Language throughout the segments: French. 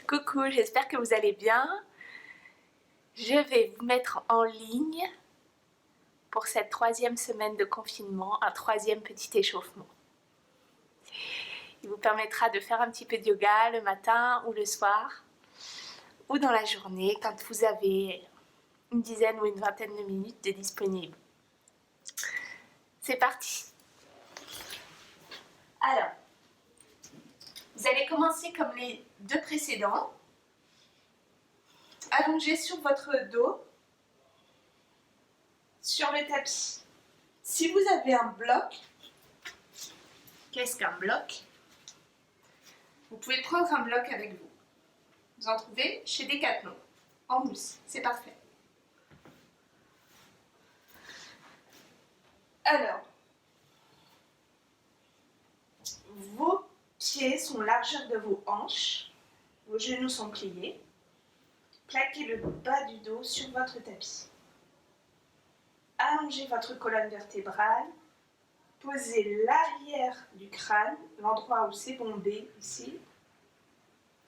Coucou, j'espère que vous allez bien. Je vais vous mettre en ligne pour cette 3e semaine de confinement, un 3e petit échauffement. Il vous permettra de faire un petit peu de yoga le matin ou le soir ou dans la journée quand vous avez une dizaine ou une vingtaine de minutes de disponibles. C'est parti. Alors, vous allez commencer comme les deux précédents. Allongé sur votre dos, sur le tapis. Si vous avez un bloc, qu'est-ce qu'un bloc? Vous pouvez prendre un bloc avec vous. Vous en trouvez chez Decathlon, en mousse, c'est parfait. Alors, vos pieds sont largeur de vos hanches, vos genoux sont pliés. Plaquez le bas du dos sur votre tapis. Allongez votre colonne vertébrale. Posez l'arrière du crâne, l'endroit où c'est bombé, ici,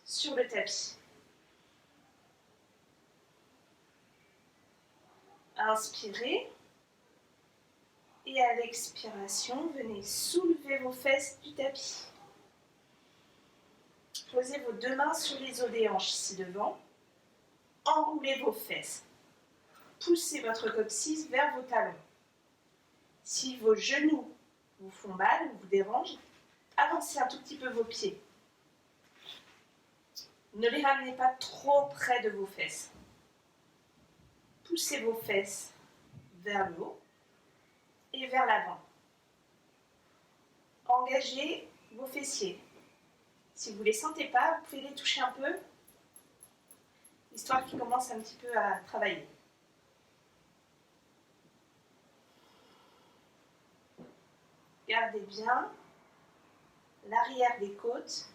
sur le tapis. Inspirez. Et à l'expiration, venez soulever vos fesses du tapis. Posez vos deux mains sur les os des hanches ici devant. Enroulez vos fesses. Poussez votre coccyx vers vos talons. Si vos genoux vous font mal ou vous dérangent, avancez un tout petit peu vos pieds. Ne les ramenez pas trop près de vos fesses. Poussez vos fesses vers le haut et vers l'avant. Engagez vos fessiers. Si vous ne les sentez pas, vous pouvez les toucher un peu, histoire qu'ils commencent un petit peu à travailler. Gardez bien l'arrière des côtes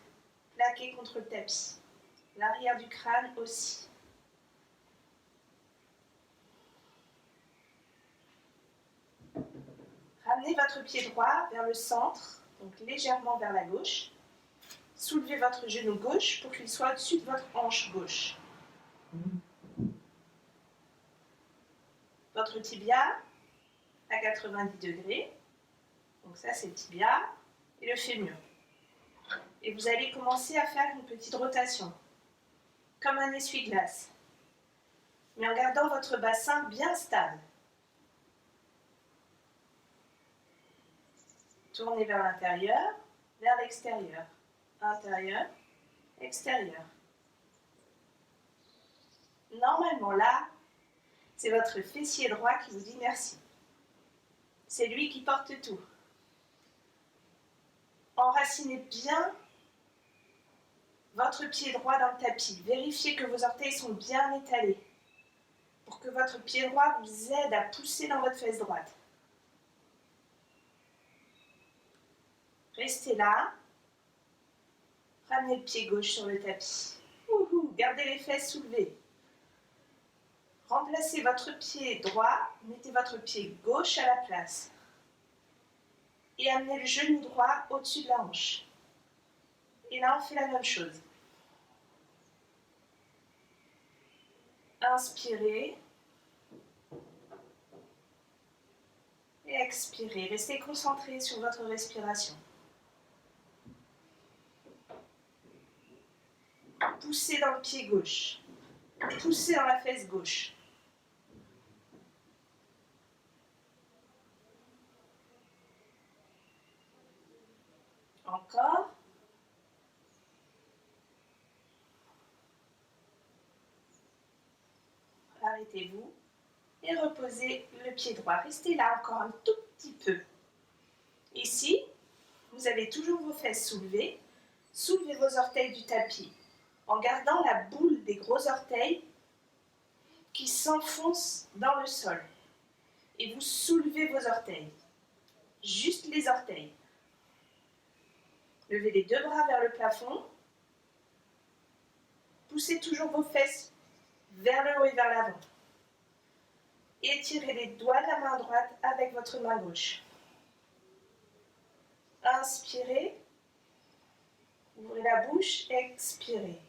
plaqué contre le tapis. L'arrière du crâne aussi. Ramenez votre pied droit vers le centre, donc légèrement vers la gauche. Soulevez votre genou gauche pour qu'il soit au-dessus de votre hanche gauche. Votre tibia à 90 degrés. Donc ça, c'est le tibia et le fémur. Et vous allez commencer à faire une petite rotation, comme un essuie-glace, mais en gardant votre bassin bien stable. Tournez vers l'intérieur, vers l'extérieur. Intérieur, extérieur. Normalement là, c'est votre fessier droit qui vous dit merci. C'est lui qui porte tout. Enracinez bien votre pied droit dans le tapis. Vérifiez que vos orteils sont bien étalés pour que votre pied droit vous aide à pousser dans votre fesse droite. Restez là. Ramenez le pied gauche sur le tapis. Gardez les fesses soulevées. Remplacez votre pied droit, mettez votre pied gauche à la place. Et amenez le genou droit au-dessus de la hanche. Et là, on fait la même chose. Inspirez. Et expirez. Restez concentré sur votre respiration. Poussez dans le pied gauche. Poussez dans la fesse gauche. Encore. Arrêtez-vous et reposez le pied droit. Restez là encore un tout petit peu. Ici, vous avez toujours vos fesses soulevées. Soulevez vos orteils du tapis en gardant la boule des gros orteils qui s'enfoncent dans le sol. Et vous soulevez vos orteils. Juste les orteils. Levez les deux bras vers le plafond. Poussez toujours vos fesses vers le haut et vers l'avant. Étirez les doigts de la main droite avec votre main gauche. Inspirez. Ouvrez la bouche, expirez.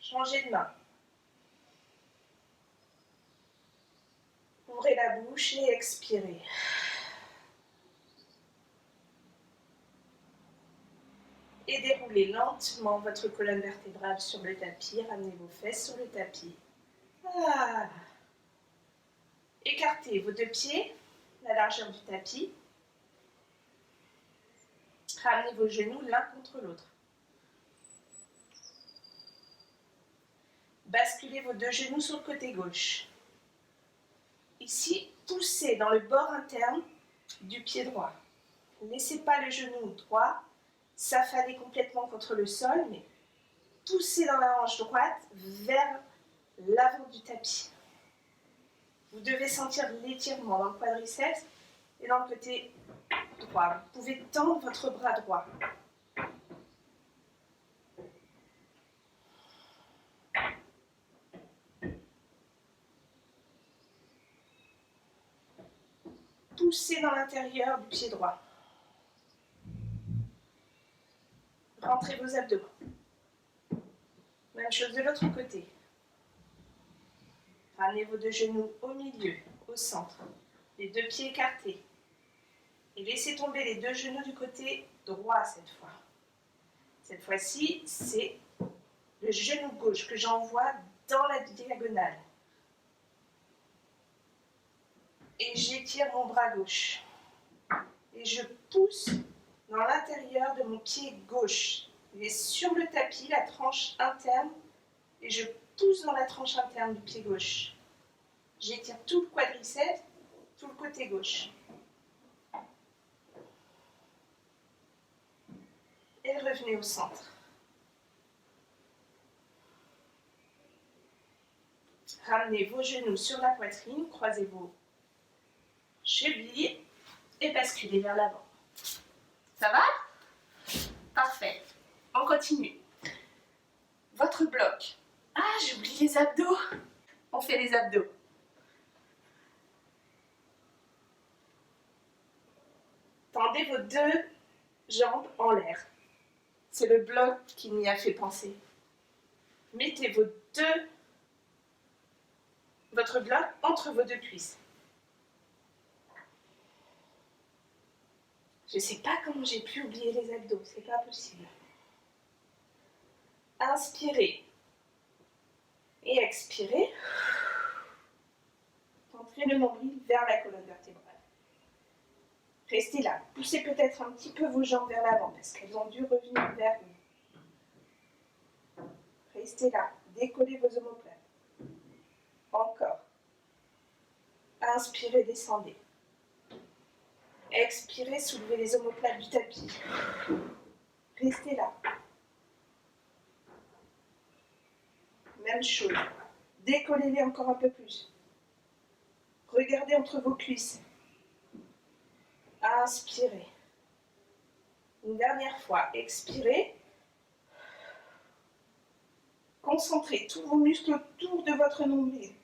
Changez de main. Ouvrez la bouche et expirez. Et déroulez lentement votre colonne vertébrale sur le tapis. Ramenez vos fesses sur le tapis. Ah. Écartez vos deux pieds, la largeur du tapis. Ramenez vos genoux l'un contre l'autre. Basculez vos deux genoux sur le côté gauche. Ici, poussez dans le bord interne du pied droit. Ne laissez pas le genou droit s'affaler complètement contre le sol, mais poussez dans la hanche droite vers l'avant du tapis. Vous devez sentir l'étirement dans le quadriceps et dans le côté droit. Vous pouvez tendre votre bras droit. Poussez dans l'intérieur du pied droit. Rentrez vos abdos. Même chose de l'autre côté. Ramenez vos deux genoux au milieu, au centre. Les deux pieds écartés. Et laissez tomber les deux genoux du côté droit cette fois. Cette fois-ci, c'est le genou gauche que j'envoie dans la diagonale. Et j'étire mon bras gauche. Et je pousse dans l'intérieur de mon pied gauche. Il est sur le tapis, la tranche interne, et je pousse dans la tranche interne du pied gauche. J'étire tout le quadriceps, tout le côté gauche. Et revenez au centre. Ramenez vos genoux sur la poitrine, croisez vos chevilles et basculez vers l'avant. Ça va? Parfait. On continue. Votre bloc. Ah, j'ai oublié les abdos. On fait les abdos. Tendez vos deux jambes en l'air. C'est le bloc qui m'y a fait penser. Mettez votre bloc entre vos deux cuisses. Je ne sais pas comment j'ai pu oublier les abdos, c'est pas possible. Inspirez et expirez. Centrez le nombril vers la colonne vertébrale. Restez là. Poussez peut-être un petit peu vos jambes vers l'avant parce qu'elles ont dû revenir vers vous. Restez là. Décollez vos omoplates. Encore. Inspirez, descendez. Expirez, soulevez les omoplates du tapis. Restez là. Même chose. Décollez-les encore un peu plus. Regardez entre vos cuisses. Inspirez. Une dernière fois, expirez. Concentrez tous vos muscles autour de votre nombril.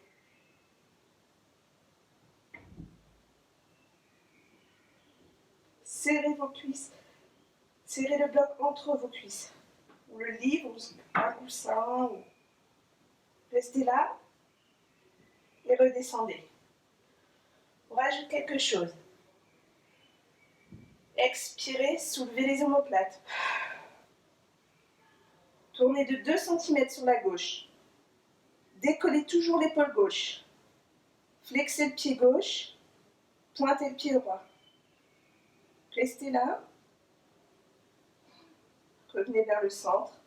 Serrez vos cuisses. Serrez le bloc entre vos cuisses. Ou le lit, ou un coussin. Restez là et redescendez. On rajoute quelque chose. Expirez, soulevez les omoplates. Tournez de 2 cm sur la gauche. Décollez toujours l'épaule gauche. Flexez le pied gauche. Pointez le pied droit. Restez là. Revenez vers le centre.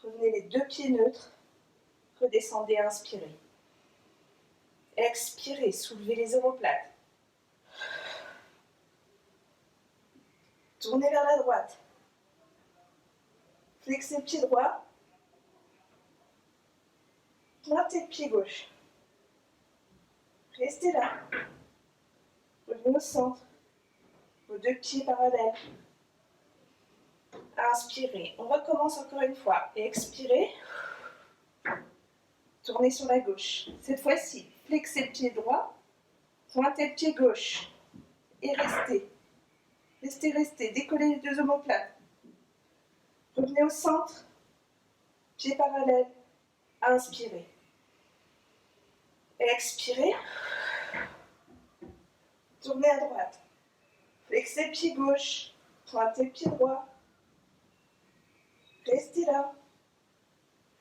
Revenez les deux pieds neutres. Redescendez, inspirez. Expirez, soulevez les omoplates. Tournez vers la droite. Flexez le pied droit. Pointez le pied gauche. Restez là. Revenez au centre. Vos deux pieds parallèles. Inspirez. On recommence encore une fois. Expirez. Tournez sur la gauche. Cette fois-ci, flexez le pied droit. Pointez le pied gauche. Et restez. Restez, restez. Décollez les deux omoplates. Revenez au centre. Pieds parallèles. Inspirez. Expirez. Tournez à droite. Flexez pied gauche. Pointez pied droit. Restez là.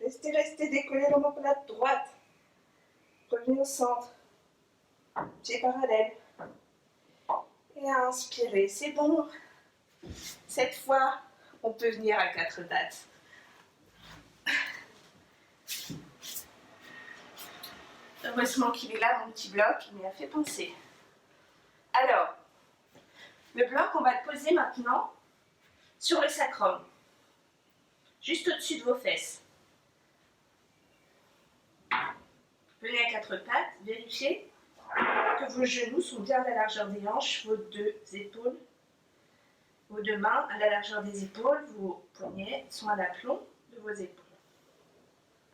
Restez. Décollez l'omoplate droite. Revenez au centre. Pied parallèle. Et inspirez. C'est bon. Cette fois, on peut venir à 4 dates. Heureusement qu'il est là, mon petit bloc, il m'y a fait penser. Alors, le bloc, on va le poser maintenant sur le sacrum, juste au-dessus de vos fesses. Venez à 4 pattes, vérifiez que vos genoux sont bien à la largeur des hanches, vos 2 épaules, vos 2 mains à la largeur des épaules, vos poignets sont à l'aplomb de vos épaules.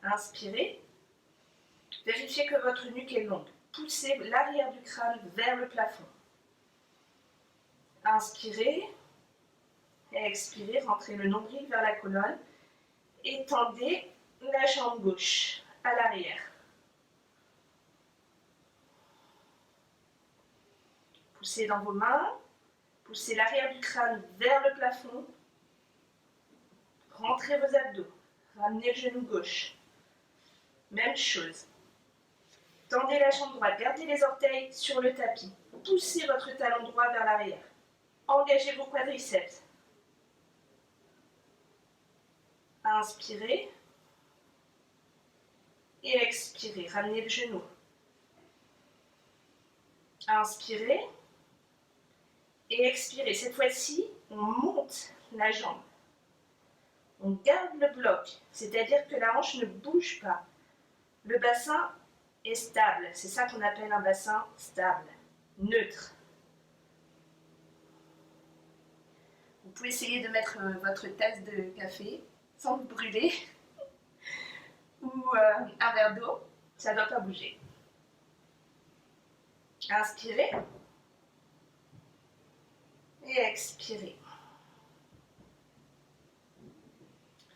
Inspirez. Vérifiez que votre nuque est longue. Poussez l'arrière du crâne vers le plafond. Inspirez. Et expirez. Rentrez le nombril vers la colonne. Et tendez la jambe gauche à l'arrière. Poussez dans vos mains. Poussez l'arrière du crâne vers le plafond. Rentrez vos abdos. Ramenez le genou gauche. Même chose. Tendez la jambe droite, gardez les orteils sur le tapis. Poussez votre talon droit vers l'arrière. Engagez vos quadriceps. Inspirez. Et expirez. Ramenez le genou. Inspirez. Et expirez. Cette fois-ci, on monte la jambe. On garde le bloc, c'est-à-dire que la hanche ne bouge pas. Le bassin est stable. C'est ça qu'on appelle un bassin stable, neutre. Vous pouvez essayer de mettre votre tasse de café sans vous brûler ou un verre d'eau, ça ne doit pas bouger. Inspirez et expirez.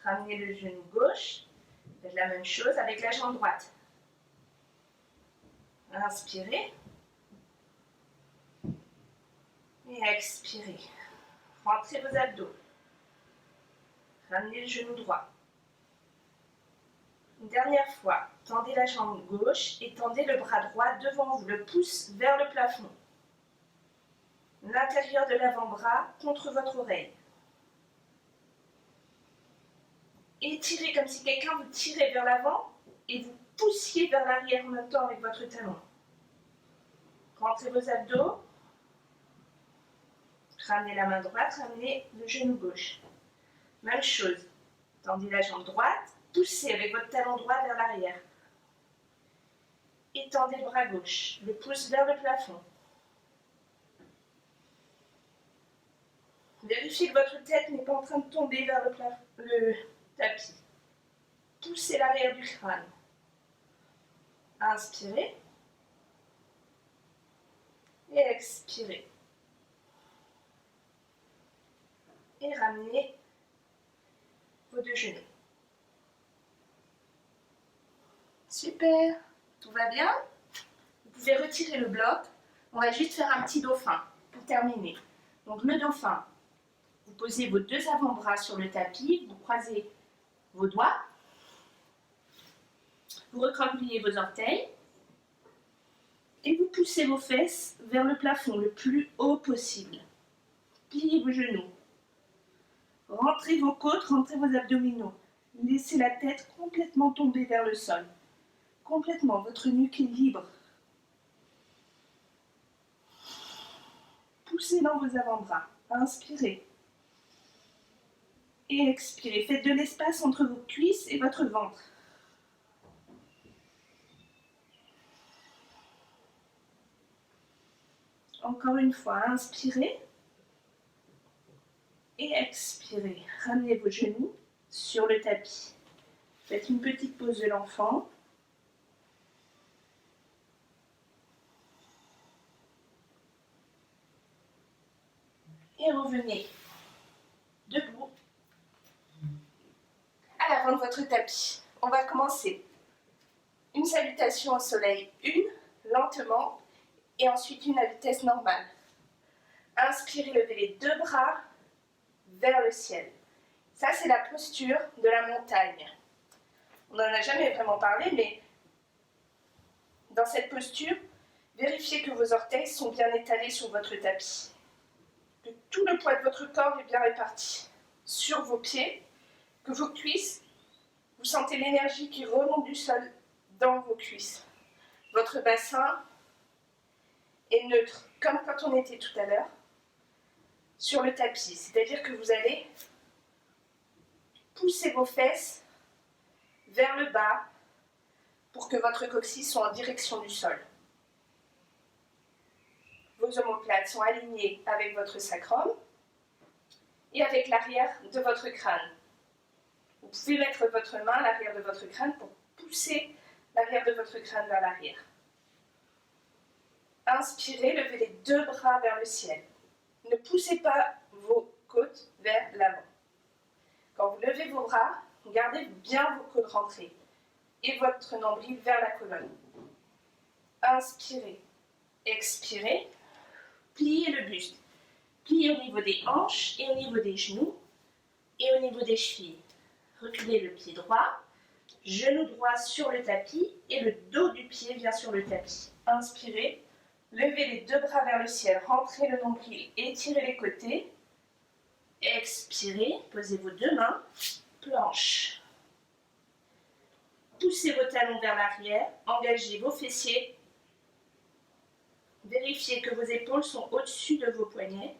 Ramenez le genou gauche, faites la même chose avec la jambe droite. Inspirez et expirez. Rentrez vos abdos. Ramenez le genou droit. Une dernière fois, tendez la jambe gauche et tendez le bras droit devant vous, le pouce vers le plafond. L'intérieur de l'avant-bras contre votre oreille. Étirez comme si quelqu'un vous tirait vers l'avant et vous poussiez vers l'arrière en même temps avec votre talon. Rentrez vos abdos. Ramenez la main droite, ramenez le genou gauche. Même chose. Tendez la jambe droite, poussez avec votre talon droit vers l'arrière. Et tendez le bras gauche, le pouce vers le plafond. Vérifiez que votre tête n'est pas en train de tomber vers le tapis. Poussez l'arrière du crâne. Inspirez. Et expirez. Et ramenez vos 2 genoux. Super, tout va bien? Vous pouvez retirer le bloc. On va juste faire un petit dauphin pour terminer. Donc le dauphin, vous posez vos 2 avant-bras sur le tapis, vous croisez vos doigts, vous recroquevillez vos orteils et vous poussez vos fesses vers le plafond le plus haut possible. Pliez vos genoux. Rentrez vos côtes, rentrez vos abdominaux. Laissez la tête complètement tomber vers le sol. Complètement, votre nuque est libre. Poussez dans vos avant-bras. Inspirez. Et expirez. Faites de l'espace entre vos cuisses et votre ventre. Encore une fois, inspirez. Et expirez. Ramenez vos genoux sur le tapis. Faites une petite pause de l'enfant. Et revenez debout à l'avant de votre tapis. On va commencer Une salutation au soleil, une, lentement, et ensuite une à vitesse normale. Inspirez, levez les deux bras vers le ciel. Ça, c'est la posture de la montagne. On n'en a jamais vraiment parlé, mais dans cette posture, vérifiez que vos orteils sont bien étalés sur votre tapis. Que tout le poids de votre corps est bien réparti sur vos pieds, que vos cuisses, vous sentez l'énergie qui remonte du sol dans vos cuisses. Votre bassin est neutre, comme quand on était tout à l'heure, sur le tapis. C'est-à-dire que vous allez pousser vos fesses vers le bas pour que votre coccyx soit en direction du sol. Vos omoplates sont alignées avec votre sacrum et avec l'arrière de votre crâne. Vous pouvez mettre votre main à l'arrière de votre crâne pour pousser l'arrière de votre crâne vers l'arrière. Inspirez, levez les deux bras vers le ciel. Ne poussez pas vos côtes vers l'avant. Quand vous levez vos bras, gardez bien vos côtes rentrées et votre nombril vers la colonne. Inspirez, expirez, pliez le buste. Pliez au niveau des hanches et au niveau des genoux et au niveau des chevilles. Reculez le pied droit, genou droit sur le tapis et le dos du pied vient sur le tapis. Inspirez, levez les deux bras vers le ciel, rentrez le nombril, étirez les côtés. Expirez, posez vos deux mains, planche. Poussez vos talons vers l'arrière, engagez vos fessiers. Vérifiez que vos épaules sont au-dessus de vos poignets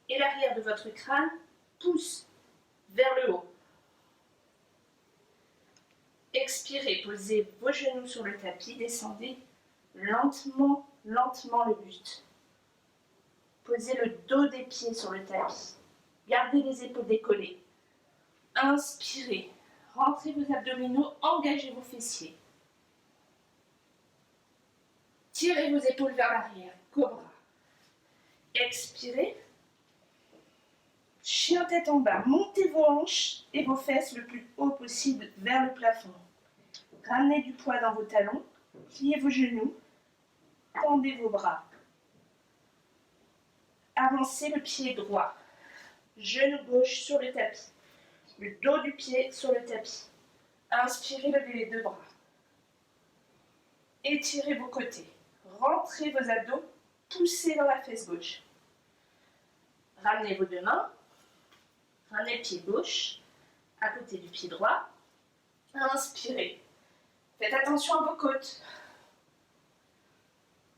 et l'arrière de votre crâne pousse vers le haut. Expirez, posez vos genoux sur le tapis, descendez lentement, lentement le buste. Posez le dos des pieds sur le tapis. Gardez les épaules décollées. Inspirez, rentrez vos abdominaux, engagez vos fessiers. Tirez vos épaules vers l'arrière, cobra. Expirez. Chien tête en bas, montez vos hanches et vos fesses le plus haut possible vers le plafond. Ramenez du poids dans vos talons, pliez vos genoux, tendez vos bras. Avancez le pied droit, genou gauche sur le tapis, le dos du pied sur le tapis. Inspirez, levez les deux bras. Étirez vos côtés, rentrez vos abdos, poussez dans la fesse gauche. Ramenez vos deux mains. Ramenez le pied gauche à côté du pied droit. Inspirez. Faites attention à vos côtes.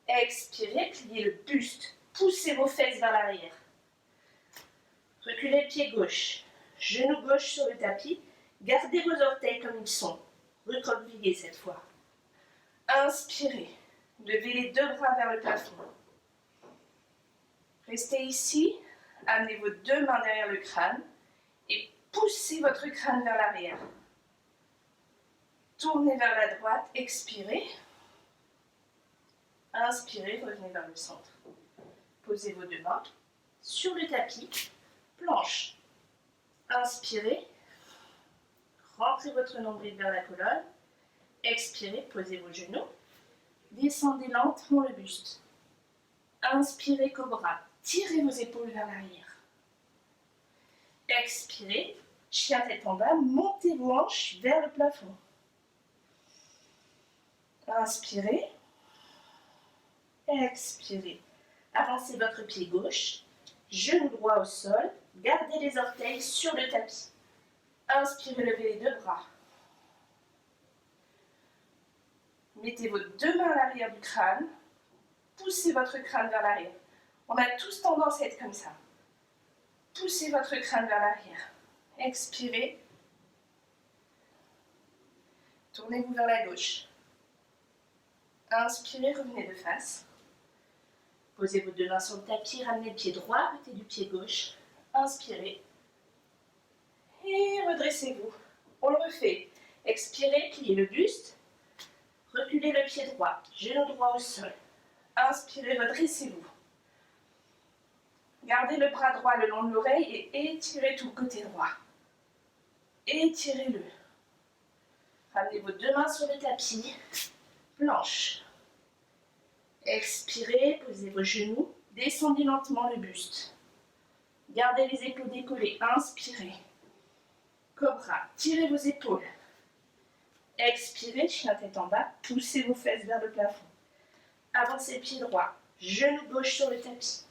Expirez, pliez le buste. Poussez vos fesses vers l'arrière. Reculez le pied gauche. Genou gauche sur le tapis. Gardez vos orteils comme ils sont. Recroquevillez cette fois. Inspirez. Levez les deux bras vers le plafond. Restez ici. Amenez vos deux mains derrière le crâne. Et poussez votre crâne vers l'arrière. Tournez vers la droite, expirez. Inspirez, revenez vers le centre. Posez vos deux mains sur le tapis, planche. Inspirez. Rentrez votre nombril vers la colonne. Expirez, posez vos genoux. Descendez lentement le buste. Inspirez, cobra. Tirez vos épaules vers l'arrière. Expirez, chien tête en bas, montez vos hanches vers le plafond. Inspirez, expirez. Avancez votre pied gauche, genou droit au sol, gardez les orteils sur le tapis. Inspirez, levez les deux bras. Mettez vos deux mains à l'arrière du crâne, poussez votre crâne vers l'arrière. On a tous tendance à être comme ça. Poussez votre crâne vers l'arrière. Expirez. Tournez-vous vers la gauche. Inspirez, revenez de face. Posez vos deux mains sur le tapis, ramenez le pied droit à côté du pied gauche. Inspirez. Et redressez-vous. On le refait. Expirez, pliez le buste. Reculez le pied droit, genou droit au sol. Inspirez, redressez-vous. Gardez le bras droit le long de l'oreille et étirez tout le côté droit. Étirez-le. Ramenez vos deux mains sur le tapis. planche. Expirez, posez vos genoux, descendez lentement le buste. Gardez les épaules décollées, inspirez. Cobra, tirez vos épaules. Expirez, chien tête en bas, poussez vos fesses vers le plafond. Avancez pied droit, genou gauche sur le tapis.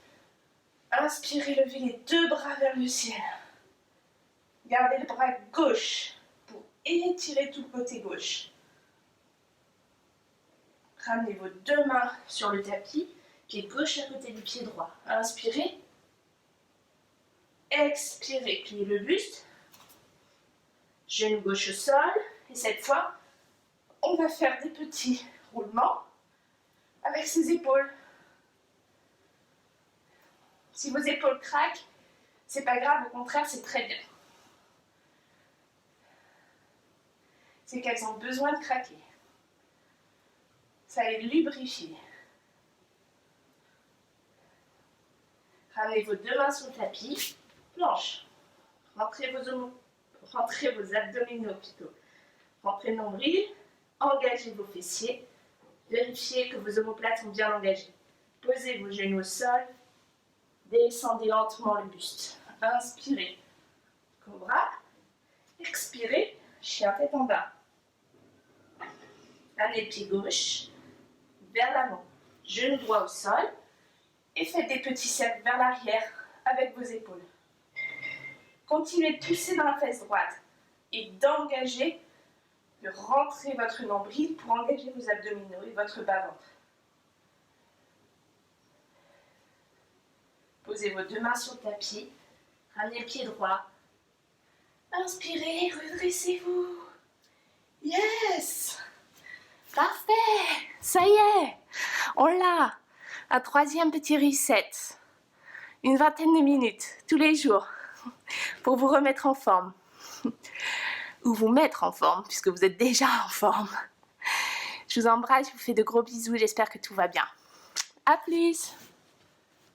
Inspirez, levez les deux bras vers le ciel. Gardez le bras gauche pour étirer tout le côté gauche. Ramenez vos deux mains sur le tapis, pied gauche à côté du pied droit. Inspirez. Expirez, pliez le buste. Genou gauche au sol. Et cette fois, on va faire des petits roulements avec ses épaules. Si vos épaules craquent, c'est pas grave, au contraire, c'est très bien. C'est qu'elles ont besoin de craquer. Ça les lubrifie. Ramenez vos deux mains sur le tapis, planche. Rentrez vos abdominaux plutôt. Rentrez le nombril, engagez vos fessiers. Vérifiez que vos omoplates sont bien engagées. Posez vos genoux au sol. Descendez lentement le buste. Inspirez, cobra. Expirez, chien tête en bas. Amenez le pied gauche vers l'avant. Genou droit au sol. Et faites des petits cercles vers l'arrière avec vos épaules. Continuez de pousser dans la fesse droite et d'engager, de rentrer votre nombril pour engager vos abdominaux et votre bas-ventre. Posez vos deux mains sur le tapis, ramenez le pied droit. Inspirez, redressez-vous. Yes! Parfait! Ça y est! On l'a! Un troisième petit reset. Une vingtaine de minutes, tous les jours, pour vous remettre en forme. Ou vous mettre en forme, puisque vous êtes déjà en forme. Je vous embrasse, je vous fais de gros bisous, j'espère que tout va bien. À plus!